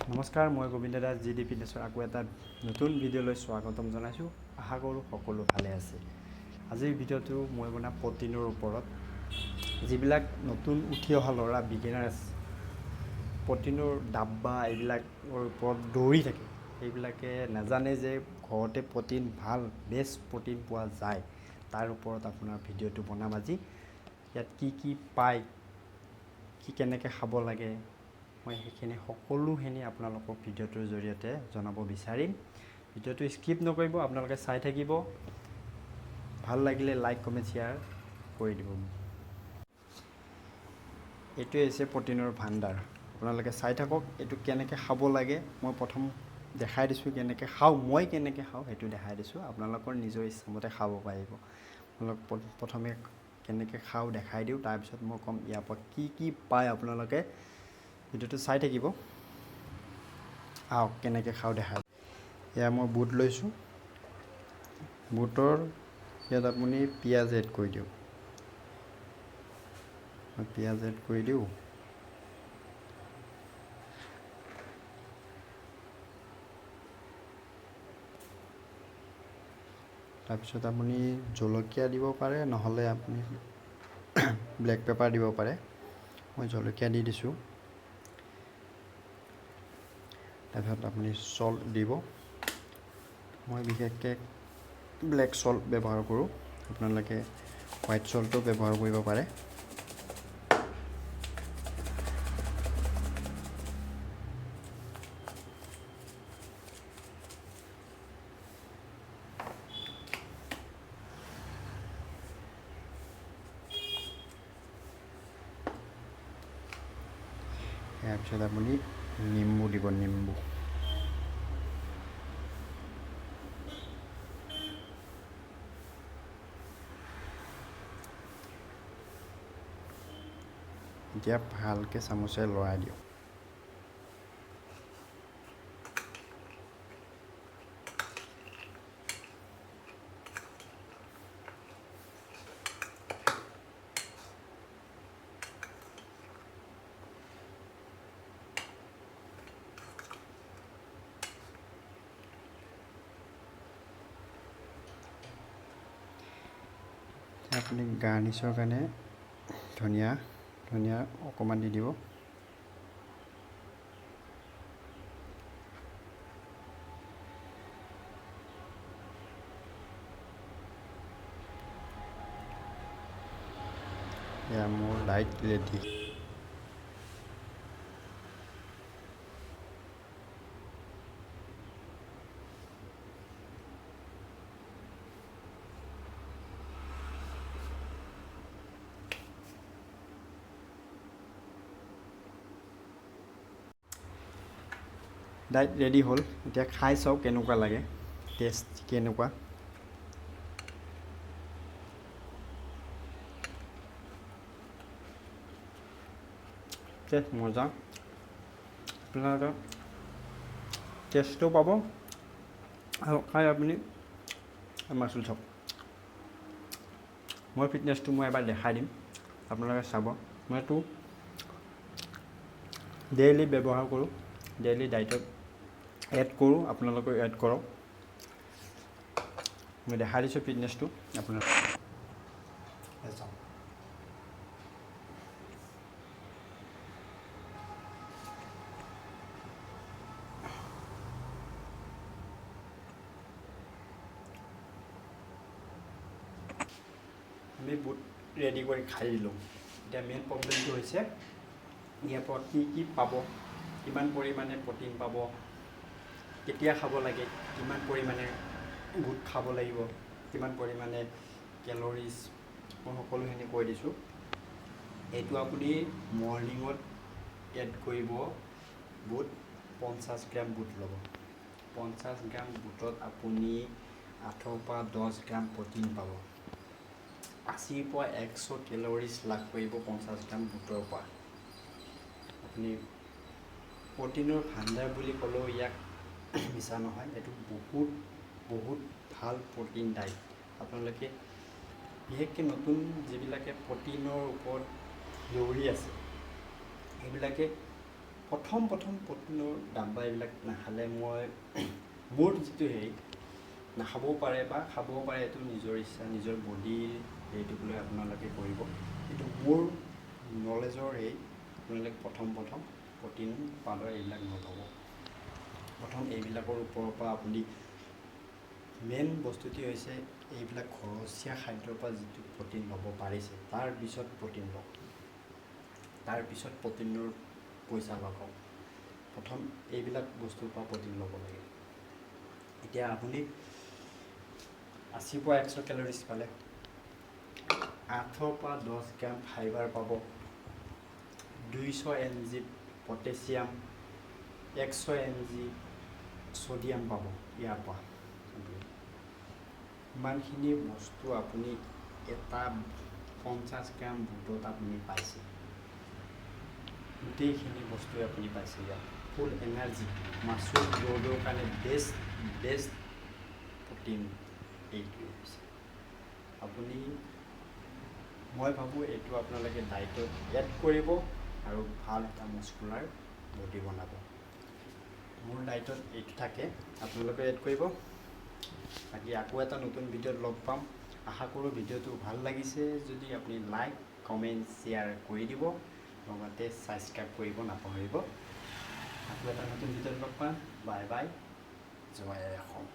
নমস্কাৰ, মই গোবিন্দ দাস GD ফিটনেছৰ আকৌ এটা নতুন ভিডিঅ'লৈ স্বাগতম জনাইছোঁ। আশা কৰোঁ সকলো ভালে আছে। আজিৰ ভিডিঅ'টো মই বনাম প্ৰটিনৰ ওপৰত। যিবিলাক নতুন উঠি অহা ল'ৰা বিগিনাৰ্ছ প্ৰটিনৰ ডাব্বা এইবিলাকৰ ওপৰত দৌৰি থাকে, সেইবিলাকে নাজানে যে ঘৰতে প্ৰটিন বেষ্ট প্ৰটিন পোৱা যায়। তাৰ ওপৰত আপোনাৰ ভিডিঅ'টো বনাম আজি। ইয়াত কি পায়, কেনেকৈ খাব লাগে, মই সেইখিনি সকলোখিনি আপোনালোকক ভিডিঅ'টোৰ জৰিয়তে জনাব বিচাৰিম। ভিডিঅ'টো স্কিপ নকৰিব, আপোনালোকে চাই থাকিব। ভাল লাগিলে লাইক কমেণ্ট শ্বেয়াৰ কৰি দিব। এইটোৱে হৈছে প্ৰটিনৰ ভাণ্ডাৰ। আপোনালোকে চাই থাকক এইটো কেনেকৈ খাব লাগে। মই প্ৰথম দেখাই দিছোঁ কেনেকৈ খাওঁ, মই কেনেকৈ খাওঁ সেইটো দেখাই দিছোঁ। আপোনালোকৰ নিজৰ ইচ্ছামতে খাব পাৰিব। আপোনালোক প্ৰথমে কেনেকৈ খাওঁ দেখাই দিওঁ, তাৰপিছত মই ক'ম ইয়াৰ পৰা কি পায়। আপোনালোকে ভিডিঅ'টো চাই থাকিব। আহক কেনেকৈ খাওঁ দেখাই। এয়া মই বুট লৈছোঁ। বুটৰ ইয়াত আপুনি পিঁয়াজ এড কৰি দিওঁ। মই পিঁয়াজ এড কৰি দিওঁ। তাৰপিছত আপুনি জলকীয়া দিব পাৰে, নহ'লে আপুনি ব্লেক পেপাৰ দিব পাৰে। মই জলকীয়া দি দিছোঁ। তাৰপিছত আপুনি চল্ট দিব। মই বিশেষকৈ ব্লেক চল্ট ব্যৱহাৰ কৰোঁ, আপোনালোকে হোৱাইট চল্টো ব্যৱহাৰ কৰিব পাৰে। তাৰপিছত আপুনি নিম্বু দিব, নিম্বু। এতিয়া ভালকৈ চামুচেৰে লৰাই দিওঁ। আপুনি গাৰ্নিছৰ কাৰণে ধনিয়া অকণমান দি দিব। এয়া মোৰ লাইট ৰেডি। ডাইট ৰেডি হ'ল। এতিয়া খাই চাওক কেনেকুৱা লাগে, টেষ্ট কেনেকুৱা। টেষ্ট মজা। আপোনালোকে টেষ্টটো পাব আৰু খাই আপুনি মাচুল চাওক। মই ফিটনেছটো মই এবাৰ দেখাই দিম, আপোনালোকে চাব। মই এইটো ডেইলি ব্যৱহাৰ কৰোঁ, ডেইলি ডাইটত এড কৰোঁ, আপোনালোকেও এড কৰক। মই দেখাই দিছোঁ ফিটনেছটো আপোনালোকে চাওক। আমি বুট ৰেডি কৰি খাই দিলোঁ। এতিয়া মেইন প্ৰব্লেমটো হৈছে ইয়াৰ পৰা কি পাব, কিমান পৰিমাণে প্ৰটিন পাব, কেতিয়া খাব লাগে, কিমান পৰিমাণে বুট খাব লাগিব, কিমান পৰিমাণে কেলৰিজ, মই সকলোখিনি কৈ দিছোঁ। এইটো আপুনি মৰ্ণিঙত এড কৰিব। বুট 50 গ্ৰাম বুট ল'ব। 50 গ্ৰাম বুটত আপুনি 8ৰ পৰা 10 গ্ৰাম প্ৰটিন পাব। 80ৰ পৰা 100 কেলৰিজ লাভ কৰিব 50 গ্ৰাম বুটৰ পৰা। আপুনি প্ৰটিনৰ ভাণ্ডাৰ বুলি ক'লেও ইয়াক মিছা নহয়। এইটো বহুত ভাল প্ৰটিন ডাইট। আপোনালোকে বিশেষকৈ নতুন যিবিলাকে প্ৰটিনৰ ওপৰত দৌৰি আছে, সেইবিলাকে প্ৰথম প্ৰটিনৰ ডাব্বা এইবিলাক নাখালে মই মোৰ যিটো হেৰি নাখাবও পাৰে বা খাবও পাৰে, এইটো নিজৰ ইচ্ছা, নিজৰ বডিৰ হেৰিটোক লৈ আপোনালোকে কৰিব। কিন্তু মোৰ নলেজৰ হেৰি আপোনালোকে প্ৰথম প্ৰটিন পাউডাৰ এইবিলাক নল'ব। প্ৰথম এইবিলাকৰ ওপৰৰ পৰা আপুনি মেইন বস্তুটি হৈছে এইবিলাক ঘৰচীয়া খাদ্যৰ পৰা যিটো প্ৰটিন ল'ব পাৰিছে তাৰপিছত প্ৰটিন লওক, তাৰপিছত প্ৰটিনৰ পইচা লগাওক। প্ৰথম এইবিলাক বস্তুৰ পৰা প্ৰটিন ল'ব লাগে। এতিয়া আপুনি 80 পৰা 100 কেলৰিজ পালে, 8 পৰা 10 গ্ৰাম ফাইবাৰ পাব, 200 mg পটেছিয়াম, 100 mg ছ'ডিয়াম পাব ইয়াৰ পৰা। ইমানখিনি বস্তু আপুনি এটা 50 গ্ৰাম বুটত আপুনি পাইছে। গোটেইখিনি বস্তুৱে আপুনি পাইছে ইয়াত। ফুল এনাৰ্জি, মাছুল গ্ৰ'থৰ কাৰণে বেষ্ট প্ৰটিন এইটোৱে হৈছে। আপুনি, মই ভাবোঁ এইটো আপোনালোকে ডায়েটত এড কৰিব আৰু ভাল এটা মাস্কুলাৰ বডি বনাব। মোৰ ডায়েটত এইটো থাকে, আপোনালোকে এড কৰিব। বাকী আকৌ এটা নতুন ভিডিঅ'ত লগ পাম। আশা কৰোঁ ভিডিঅ'টো ভাল লাগিছে যদি আপুনি লাইক, কমেণ্ট, শ্বেয়াৰ কৰি দিব, লগতে ছাবস্ক্ৰাইব কৰিব নাপাহৰিব। আকৌ এটা নতুন ভিডিঅ'ত লগ পাম। বাই বাই, জয় অসম।